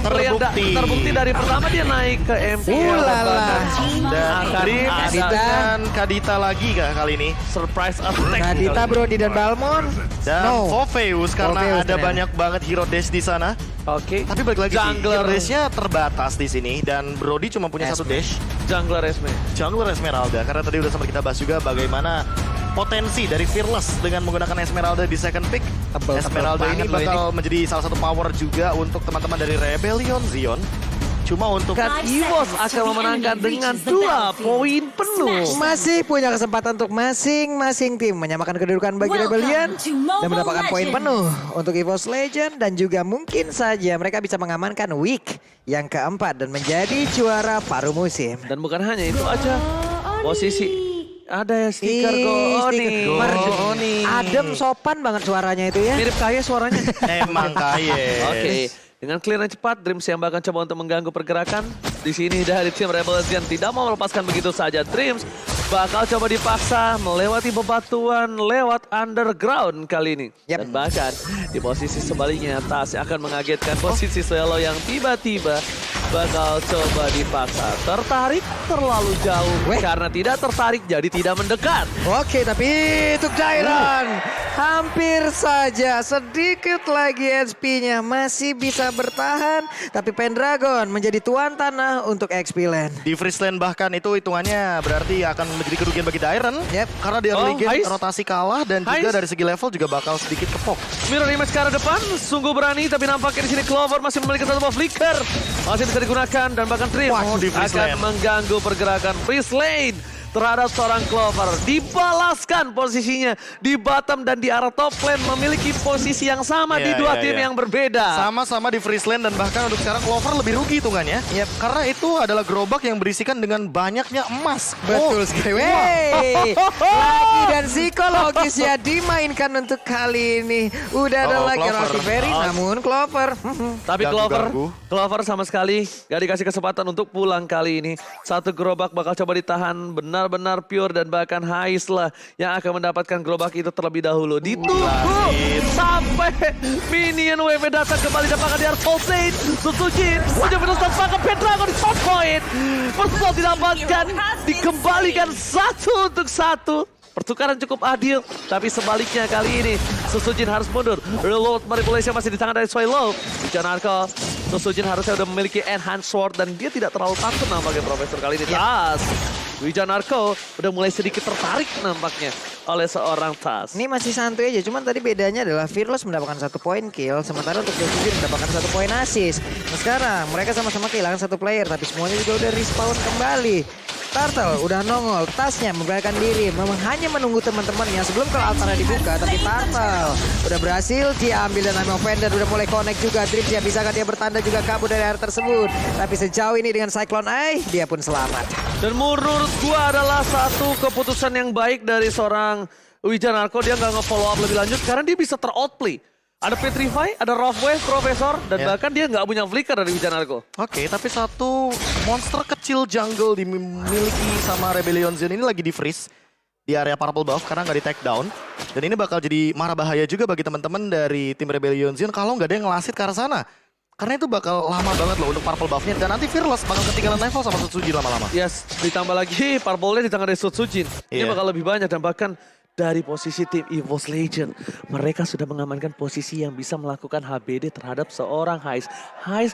gameplay yang terbukti dari pertama dia naik ke MPL. Dan Dreams dengan Kadita lagi kah kali ini? Surprise attack. Kadita, Brody dan Balmon. Dan Fofeus karena ada banyak banget hero dash di sana. Oke. Tapi balik lagi sih, hero dashnya terbatas di sini dan Brody cuma punya satu dash. Jungler Esme. Jungler Esmeralda, karena tadi udah sempat kita bahas juga bagaimana potensi dari Fearless dengan menggunakan Esmeralda di second pick. Esmeralda ini bakal menjadi salah satu power juga untuk teman-teman dari Rebellion Zion. Cuma untuk EVOS akan memenangkan dengan 2 poin penuh. Masih punya kesempatan untuk masing-masing tim menyamakan kedudukan bagi Rebellion dan mendapatkan poin penuh untuk EVOS Legend, dan juga mungkin saja mereka bisa mengamankan week yang keempat dan menjadi juara paruh musim. Dan bukan hanya itu aja, posisi ada ya stiker Goni. Adem, sopan banget suaranya itu ya. Mirip Kaye suaranya. emang kaya. Oke. Dengan clear yang cepat, Dreams yang bahkan coba untuk mengganggu pergerakan. Di sini dari tim Rebellion tidak mau melepaskan begitu saja. Dreams bakal coba dipaksa melewati bebatuan lewat underground kali ini. Dan bahkan di posisi sebaliknya, Tas akan mengagetkan posisi Swallow yang tiba-tiba bakal coba dipaksa. Tertarik terlalu jauh karena tidak tertarik jadi tidak mendekat. Oke, tapi untuk Dairon hampir saja, sedikit lagi HP-nya masih bisa bertahan, tapi Pendragon menjadi tuan tanah untuk XP Land. Di Freeze Land bahkan itu hitungannya berarti akan menjadi kerugian bagi Dairon. Karena di early game rotasi kalah dan juga dari segi level juga bakal sedikit kepok. Mirror Image ke arah depan, sungguh berani, tapi nampaknya di sini Clover masih memiliki satu buah flicker. Masih bisa digunakan dan bahkan Dream akan mengganggu pergerakan Freeze Lane terhadap seorang Clover. Dibalaskan posisinya di bottom dan di arah top lane, memiliki posisi yang sama di dua tim yang berbeda. Sama-sama di Freeze Lane dan bahkan untuk sekarang Clover lebih rugi hitungannya. Karena itu adalah gerobak yang berisikan dengan banyaknya emas. Betul sekali. Lagi dan psikologis ya dimainkan untuk kali ini. Udah ada lagi Rocky Ferry, namun Clover. Tapi Clover sama sekali gak dikasih kesempatan untuk pulang kali ini. Satu gerobak bakal coba ditahan benar-benar pure dan bahkan Hais lah yang akan mendapatkan gerobak itu terlebih dahulu. Ditunggu sampai minion WP datang kembali dapatkan di Artful Blade. Susujin sudah menutup ke Pendragon di top point. Persoal didapatkan, dikembalikan 1-1. Pertukaran cukup adil, tapi sebaliknya kali ini Susujin harus mundur. Reload manipulation masih di tangan dari Swallow. Wijanarko, Susujin harusnya udah memiliki enhanced sword dan dia tidak terlalu takut nampaknya Profesor kali ini. Tas, Wijanarko udah mulai sedikit tertarik nampaknya oleh seorang Tas. Ini masih santuy aja, cuman tadi bedanya adalah Fearless mendapatkan 1 poin kill, sementara untuk Susujin mendapatkan 1 poin assist. Nah sekarang mereka sama-sama kehilangan 1 player, tapi semuanya juga udah respawn kembali. Turtle udah nongol, Tasnya memberanikan diri, memang hanya menunggu teman-temannya sebelum ke Altara dibuka, tapi Turtle udah berhasil dia ambil dan Ame Offender udah mulai connect juga. Dreams ya, bisakah dia bertanda juga kabur dari area tersebut, tapi sejauh ini dengan Cyclone Eye dia pun selamat. Dan menurut gua adalah satu keputusan yang baik dari seorang Wijanarko, dia nggak nge-follow up lebih lanjut karena dia bisa ter-outplay. Ada Petrify, ada Rough Wave, Profesor, dan bahkan dia nggak punya flicker dari Wijanarko. Oke, tapi satu monster kecil jungle dimiliki sama Rebellion Zion ini lagi di freeze di area purple buff karena nggak di take down. Dan ini bakal jadi marah bahaya juga bagi teman-teman dari tim Rebellion Zion kalau nggak ada yang ngelasit ke arah sana. Karena itu bakal lama banget loh untuk purple buffnya, dan nanti Fearless bakal ketinggalan level sama Susujin lama-lama. Yes, ditambah lagi purple-nya di tangan dari Susujin. Ini bakal lebih banyak dan bahkan dari posisi tim EVOS Legend, mereka sudah mengamankan posisi yang bisa melakukan HBD terhadap seorang Hais. Hais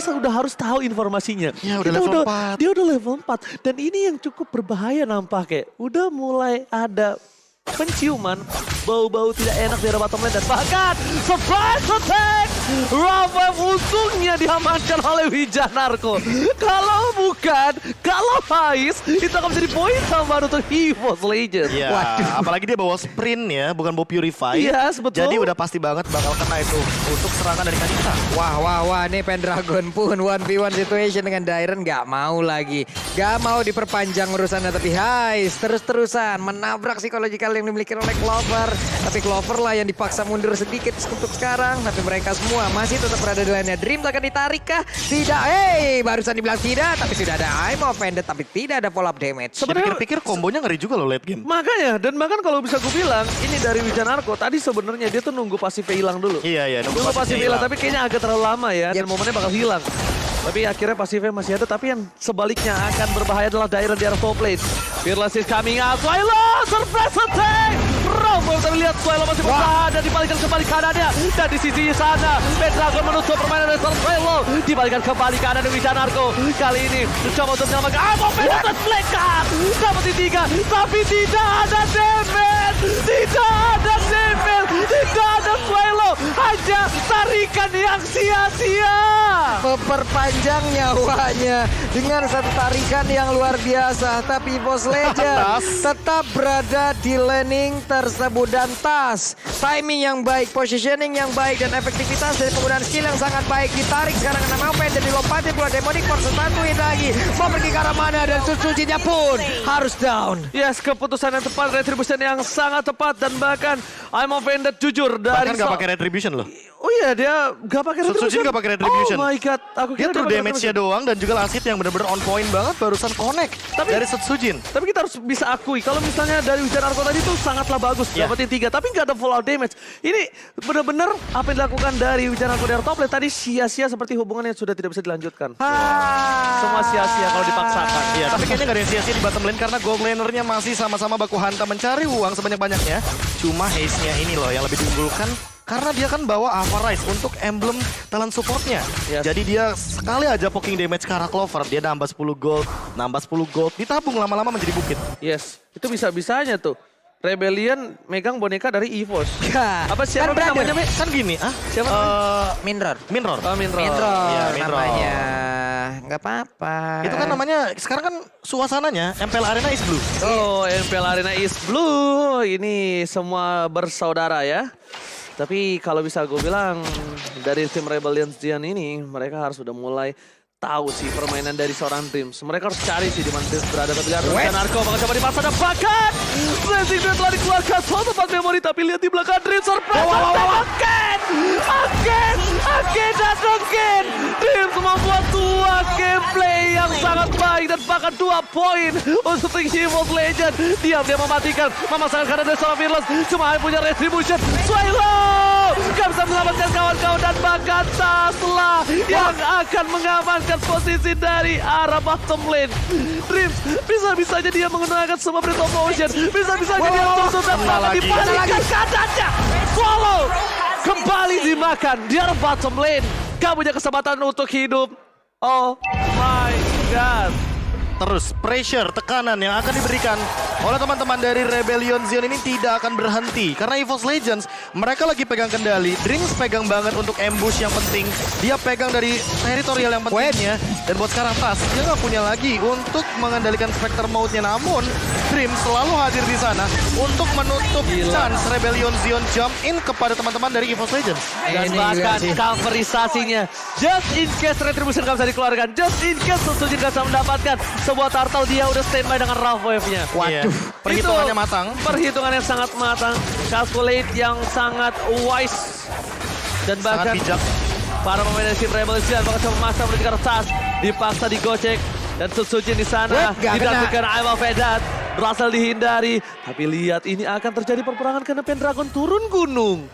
udah harus tahu informasinya. Ya udah level 4. Dia udah level 4 dan ini yang cukup berbahaya nampaknya. Udah mulai ada penciuman bau-bau tidak enak dari bottom lane dan bahkan surprise attack. Rafa untungnya diamankan oleh Wijanarko. Kalau Hais itu akan menjadi poin tambahan untuk EVOS Legend. Iya, apalagi dia bawa sprint ya, bukan bawa Purify. Iya, betul. Jadi udah pasti banget bakal kena itu untuk serangan dari Kadita. Wah, nih Pendragon pun 1v1 situation dengan Dairon gak mau lagi. Gak mau diperpanjang urusannya, tapi Hais terus-terusan menabrak psikologikal yang dimiliki oleh Clover. Tapi Clover lah yang dipaksa mundur sedikit untuk sekarang, tapi mereka semua semua masih tetap berada di lainnya. Dreams akan ditarik kah? Tidak. Barusan dibilang tidak, tapi sudah ada I'm offended, tapi tidak ada follow up damage. Pikir-pikir kombonya ngeri juga loh late game. Makanya, dan bahkan kalau bisa gue bilang, ini dari Wijanarko, tadi sebenarnya dia tuh nunggu pasifnya hilang dulu. Iya, Nunggu pasifnya hilang, tapi kayaknya agak terlalu lama ya, dan momennya bakal hilang. Tapi akhirnya pasifnya masih ada, tapi yang sebaliknya akan berbahaya adalah daerah di arah top lane. Fearless is coming out, Swilo, surprise attack! Rafa tapi lihat Swilo masih bertahan dan dibalikan kembali kanannya. Dan di sisi sana, Pendragon menutup permainan dari Swilo. Dibalikan kembali kanan dari Wijanarko. Kali ini mencoba untuk menyelamatkan. Pendragon flekat! Dapat di 3, tapi tidak ada damage! Tidak ada damage! Tidak ada Swilo! Hanya tarikan yang sia-sia! Memperpanjang nyawanya dengan satu tarikan yang luar biasa. Tapi EVOS Legend tetap berada di laning tersebut. Dan Tas, timing yang baik, positioning yang baik, dan efektivitas dari penggunaan skill yang sangat baik. Ditarik sekarang ke nama dan dilompatin pula Demonic Force. Satu hit lagi. Mau pergi ke arah mana dan Tsutsujinnya pun harus down. Yes, keputusan yang tepat, retribution yang sangat tepat. Dan bahkan I'm offended jujur dari... Bahkan gak pakai retribution loh. Oh iya, dia gak pakai retribution. Gak pakai retribution. Oh my god, aku Dia kira true damage-nya doang dan juga last hit yang benar-benar on point banget barusan connect dari Setsujin. Tapi kita harus bisa akui, kalau misalnya dari Wijanarko tadi tuh sangatlah bagus. Dapetin 3, tapi nggak ada fallout damage. Ini benar-benar apa yang dilakukan dari Wijanarko dari top lane tadi sia-sia seperti hubungan yang sudah tidak bisa dilanjutkan. Semua sia-sia kalau dipaksakan. Iya, tapi kayaknya gak ada yang sia-sia di bottom lane karena gold lanernya masih sama-sama baku hantam mencari uang sebanyak-banyaknya. Cuma haze-nya ini loh yang lebih diunggulkan. Karena dia kan bawa Avarice untuk emblem talent supportnya. Yes. Jadi dia sekali aja poking damage ke arah Clover, dia nambah 10 gold, ditabung lama-lama menjadi bukit. Yes, itu bisa-bisanya tuh. Rebellion megang boneka dari EVOS. Apa siapa Kan namanya? Kan gini, Siapa? Minror. Minror. Oh, Minror. Iya, Minror. Namanya. Nggak apa-apa. Itu kan namanya, sekarang kan suasananya MPL Arena is blue. Oh, MPL Arena is blue. Ini semua bersaudara ya. Tapi kalau bisa gue bilang dari tim Rebellion Zion ini mereka harus sudah mulai tahu sih permainan dari seorang Dreams. Mereka harus cari sih di mana Dreams berada. Tapi lihat Wijanarko bakal coba dipaksa dan bahkan Blazing Dream telah dikeluarkan soal tempat memori. Tapi lihat di belakang Dreams surprise again dan again. Dreams membuat 2 gameplay yang sangat baik dan bahkan 2 poin untuk EVOS Legend. Dia mematikan memasangkan kanan dari seorang Fearless. Cuma hanya punya retribution. Swilo gak bisa menyelamatkan kawan-kawan dan bahkan Tasla yang akan mengamankan posisi dari arah bottom lane. Dreams bisa-bisanya dia menggunakan semua Breath of Motion. Bisa-bisanya dia tutup dan malah dipastikan kadannya. Swallow kembali dimakan di arah bottom lane. Gak punya kesempatan untuk hidup. Oh my god. Terus pressure, tekanan yang akan diberikan oleh teman-teman dari Rebellion Zion ini tidak akan berhenti. Karena EVOS Legends, mereka lagi pegang kendali. Dreams pegang banget untuk ambush yang penting. Dia pegang dari teritorial yang pentingnya. Dan buat sekarang Tas, dia nggak punya lagi untuk mengendalikan Spectre Mode-nya. Namun, Dreams selalu hadir di sana untuk menutup chance Rebellion Zion jump in kepada teman-teman dari EVOS Legends. Dan bahkan coverisasinya. Just in case retribution gak bisa dikeluarkan. Just in case Setsujin gak bisa mendapatkan sebuah turtle, dia udah standby dengan Ralph Wave-nya. Waduh, perhitungannya matang. Perhitungan yang sangat matang. Calculate yang sangat wise. Dan bahkan sangat bijak. para pemain dari tim Rebel Zion bakal coba memaksa menuju ke Tas. Dipaksa digocek. Dan Setsujin di sana didampingkan I'm offended. Berhasil dihindari. Tapi lihat ini akan terjadi perperangan karena Pendragon turun gunung.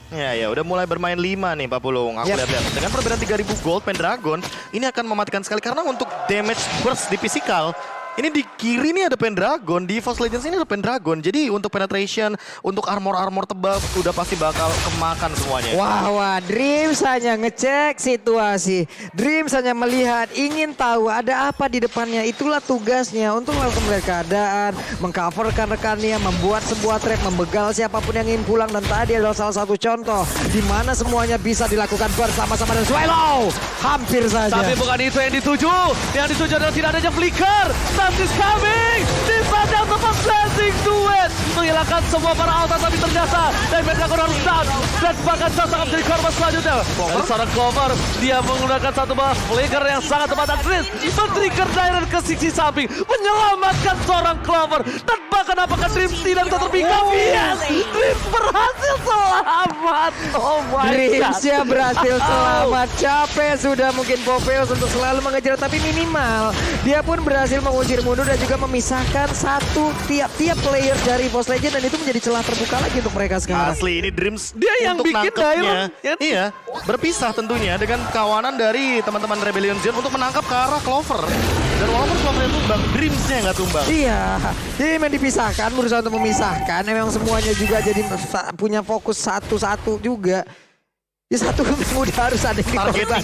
Ya, udah mulai bermain 5 nih Pak Pulung. Aku lihat-lihat. Dengan perbedaan 3000 gold, Pendragon ini akan mematikan sekali. Karena untuk damage burst di physical, ini di kiri nih ada Pendragon, di EVOS Legends ini ada Pendragon. Jadi untuk penetration, untuk armor-armor tebal, udah pasti bakal kemakan semuanya. Wah, Dreams hanya ngecek situasi. Dreams hanya melihat, ingin tahu ada apa di depannya. Itulah tugasnya untuk melakukan keadaan, mengcoverkan rekannya, membuat sebuah trap, membegal siapapun yang ingin pulang. Dan tadi adalah salah satu contoh di mana semuanya bisa dilakukan bersama-sama dan Swallow. Hampir saja. Tapi bukan itu yang dituju. Yang dituju adalah tidak adanya flicker. Blast is coming! Di saat yang tepat Blazing Duet menghilangkan semua para altar, tapi ternyata Pendragon harus down. Dan bahkan sangat menjadi korban selanjutnya. Dari seorang Clover, dia menggunakan satu buff flicker yang sangat tepat. Dan Chris men-trigger Dairon ke sisi samping, menyelamatkan seorang Clover. Dan bahkan apakah Dreams tidak bisa terpikat? Yes! Dreams berhasil selamat! Oh my god! Dreamsnya berhasil selamat. Capek sudah mungkin Popeyos untuk selalu mengejar, tapi minimal dia pun berhasil mengusir mundur dan juga memisahkan tiap-tiap player dari Boss Legend, dan itu menjadi celah terbuka lagi untuk mereka sekarang. Asli ini Dreams Dia yang untuk bikin nangkepnya. Dairon. Iya, berpisah tentunya dengan kawanan dari teman-teman Rebellion Zone untuk menangkap ke arah Clover. Dan walaupun Clover tumbang, Dreamsnya nggak tumbang. Iya, dia memang dipisahkan, berusaha untuk memisahkan. Memang semuanya juga jadi punya fokus satu-satu juga. Ya satu udah harus ada yang dikorbankan.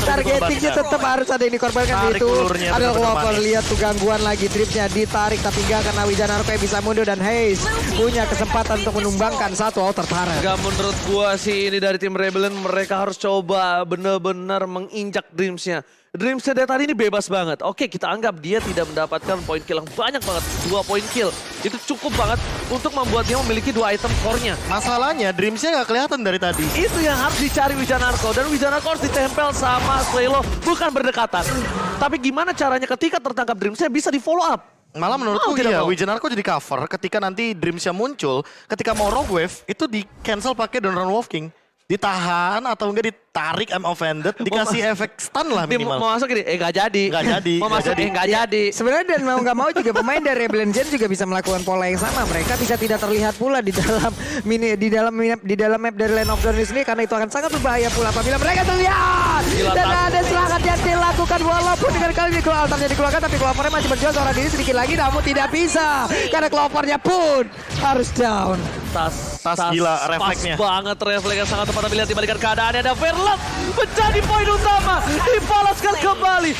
Targetingnya tetap harus ada yang dikorbankan. Tarik Itu ulurnya, ada tetap Clover, manis. lihat tuh gangguan lagi, Dreamsnya ditarik tapi enggak, karena Wijanarko yang bisa mundur dan Haze punya kesempatan untuk menumbangkan satu outer turret. Enggak, menurut gua sih ini dari tim Rebellion mereka harus coba benar-benar menginjak Dreamsnya. Dreamsnya dari tadi ini bebas banget. Oke, kita anggap dia tidak mendapatkan poin kill yang banyak banget. 2 poin kill. Itu cukup banget untuk membuat dia memiliki 2 item core-nya. Masalahnya Dreamsnya nggak kelihatan dari tadi. Itu yang harus dicari Wijanarko. Dan Wijanarko harus ditempel sama Swelo. Bukan berdekatan. Tapi gimana caranya ketika tertangkap Dreamsnya bisa di follow up? Malah menurutku tidak iya, mau. Wijanarko jadi cover ketika nanti Dreamsnya muncul, ketika mau Rogue Wave, itu di cancel pakai Donoran Wolf King. Ditahan atau enggak ditarik, I'm offended, dikasih efek stun lah Dia minimal. mau masuk gini, nggak jadi. Nggak jadi, Mau nggak masuk, jadi. nggak jadi. Sebenarnya dan mau nggak mau juga pemain dari Rebellion Gen juga bisa melakukan pola yang sama. Mereka bisa tidak terlihat pula di dalam map dari Land of Darkness ini, karena itu akan sangat berbahaya pula apabila mereka terlihat. Gila, Dan tak. ada serangan yang dilakukan walaupun dengan kali ini altarnya dikeluarkan, tapi Clovernya masih berjuang seorang diri sedikit lagi, namun tidak bisa karena Clovernya pun harus down. Tas gila, refleksnya. Pas banget refleks yang sangat tepat, tapi lihat dibalikan keadaannya ada Verlet menjadi poin utama, dibalaskan kembali.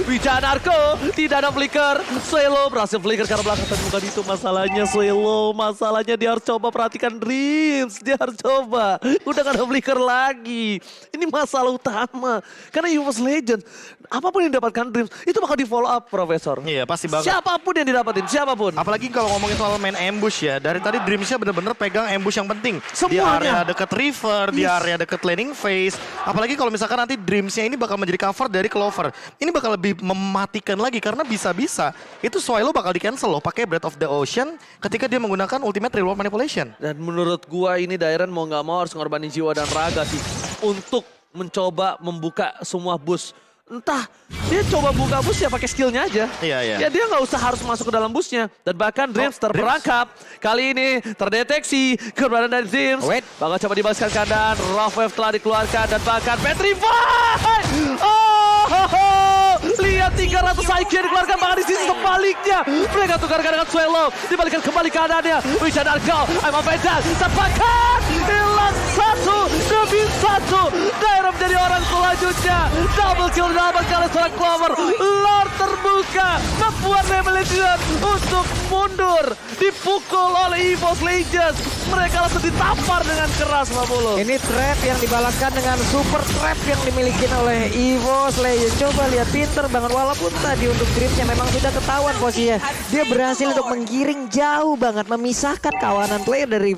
Wijanarko tidak ada flicker. Swelo berhasil flicker karena belakang, tapi bukan itu masalahnya Swelo. Masalahnya dia harus coba perhatikan Dreams, dia harus coba. Udah gak ada flicker lagi. Ini masalah utama karena EVOS Legend, apapun yang didapatkan Dreams itu bakal di follow up, Profesor. Iya, pasti banget. Siapapun yang didapatin, siapapun. Apalagi kalau ngomongin soal main ambush ya, dari tadi Dreamsnya bener-bener pegang ambush yang penting. Di Semuanya. area deket river, di area deket laning phase. Apalagi kalau misalkan nanti Dreamsnya ini bakal menjadi cover dari Clover. Ini bakal lebih mematikan lagi karena bisa-bisa itu Swilo bakal di cancel loh pakai Breath of the Ocean ketika dia menggunakan ultimate real world manipulation. Dan menurut gua ini Dairon mau nggak mau harus ngorbanin jiwa dan raga sih untuk mencoba membuka semua bus. Entah dia coba buka bus ya pakai skillnya aja. Iya, iya. Ya dia nggak usah harus masuk ke dalam busnya. Dan bahkan Dreams terperangkap. Kali ini terdeteksi keberadaan dari Dreams. Wait. Bakal coba dibalaskan keadaan. Rough Wave telah dikeluarkan dan bahkan Petrify. Oh, lihat 300 IQ yang dikeluarkan, bahkan di sisi sebaliknya. Mereka tukarkan dengan Swelo. Dibalikan kembali keadaannya. Wijanarko, I'm offended. Tepakan. Hilang 1 demi 1. Dairon menjadi orang selanjutnya. Double kill didapatkan oleh seorang Clover. Lord terbuka. Membuat Rebellion untuk mundur. Dipukul oleh EVOS Legends. Mereka langsung ditampar dengan keras, Mamulu. Ini trap yang dibalaskan dengan super trap yang dimiliki oleh EVOS Legends. Coba lihat, pinter banget. Walaupun tadi untuk Dreamsnya memang sudah ketahuan posisinya. Dia berhasil untuk menggiring jauh banget, memisahkan kawanan player dari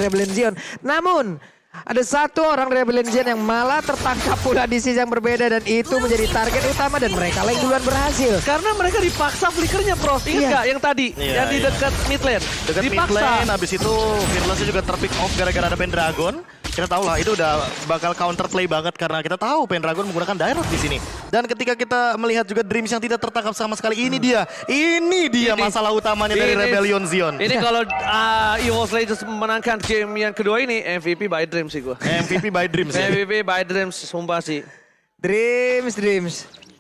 Rebellion Zion. Namun ada satu orang Rebellion Gen yang malah tertangkap pula di sisi yang berbeda, dan itu menjadi target utama dan mereka yang duluan berhasil. Karena mereka dipaksa flickernya, Prof. Ingat Iya. nggak yang tadi? Iya, Yang di iya. dekat mid lane. Dekat mid Dipaksa. lane, habis itu Fearlessnya juga terpick off gara-gara ada Pendragon. Kita tahu lah itu udah bakal counter play banget karena kita tahu Pendragon menggunakan direct di sini. Dan ketika kita melihat juga Dreams yang tidak tertangkap sama sekali, ini dia masalah utamanya dari Ini- Rebellion Zion. Ini kalau EVOS Legends memenangkan game yang kedua ini, MVP by Dreams sih gua. MVP by Dreams ya. MVP by Dreams, sumpah sih. Dreams.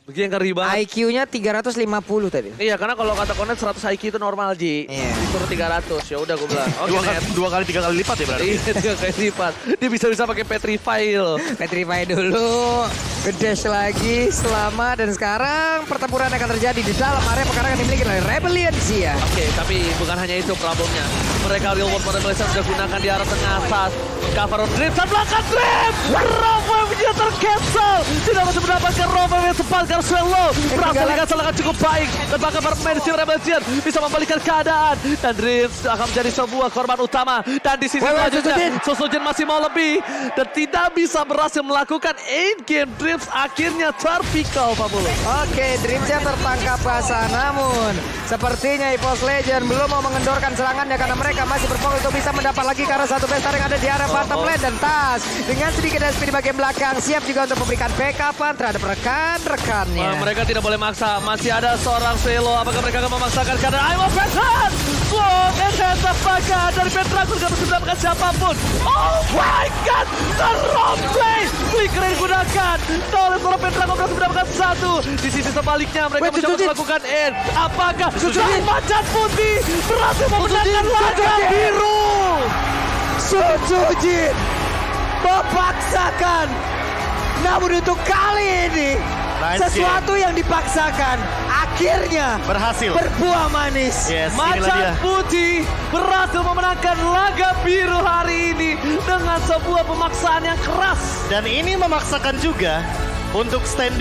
Begini yang ngeri banget. IQ-nya 350 tadi. Iya, karena kalau kata Konet 100 IQ itu normal, Ji. Iya. Disuruh 300, ya udah gue bilang. Oke, Net. Dua kali, 3 kali lipat ya berarti. Iya, 3 kali lipat. Dia bisa pakai Petrify loh. Petrify dulu, dash lagi, selamat, dan sekarang pertempuran akan terjadi di dalam area pekarangan yang dimiliki oleh Rebellion Zia. Oke, tapi bukan hanya itu problemnya. Mereka real world manipulation sudah gunakan di arah tengah atas. Cover on Dreams dan belakang Dreams. Rafa punya tercancel. tidak masih mendapatkan Rover yang tepat karena Swallow berhasil dikasih cukup baik. Dan bahkan bermain tim Rebel Legion bisa membalikan keadaan. Dan Dreams akan menjadi sebuah korban utama. Dan di sisi selanjutnya Sosojin masih mau lebih. Dan tidak bisa berhasil melakukan in-game. Dreams akhirnya terpikau, Fabulo. Oke, Dreamsnya tertangkap basah, namun sepertinya EVOS Legend belum mau mengendorkan serangannya karena mereka masih berfokus untuk bisa mendapat lagi karena satu besar yang ada di area bottom lane. Dan Tas dengan sedikit SP di bagian belakang siap juga untuk memberikan backupan terhadap rekan-rekannya. Mereka tidak boleh maksa, masih ada seorang Selo. Apakah mereka akan memaksakan karena I'm a veteran? Sword and hands up baga dari Petrakus gak bisa mendapatkan siapapun. Oh my god, the wrong play. Flicker yang digunakan oleh seorang Petrakus berhasil mendapatkan satu. Di sisi sebaliknya mereka mencoba melakukan end. Apakah Sang Macan Putih berhasil memenangkan laga biru? Sojin memaksakan, namun untuk kali ini sesuatu yang dipaksakan akhirnya berhasil berbuah manis. Macan Putih berhasil memenangkan laga biru hari ini dengan sebuah pemaksaan yang keras. Dan ini memaksakan juga untuk standing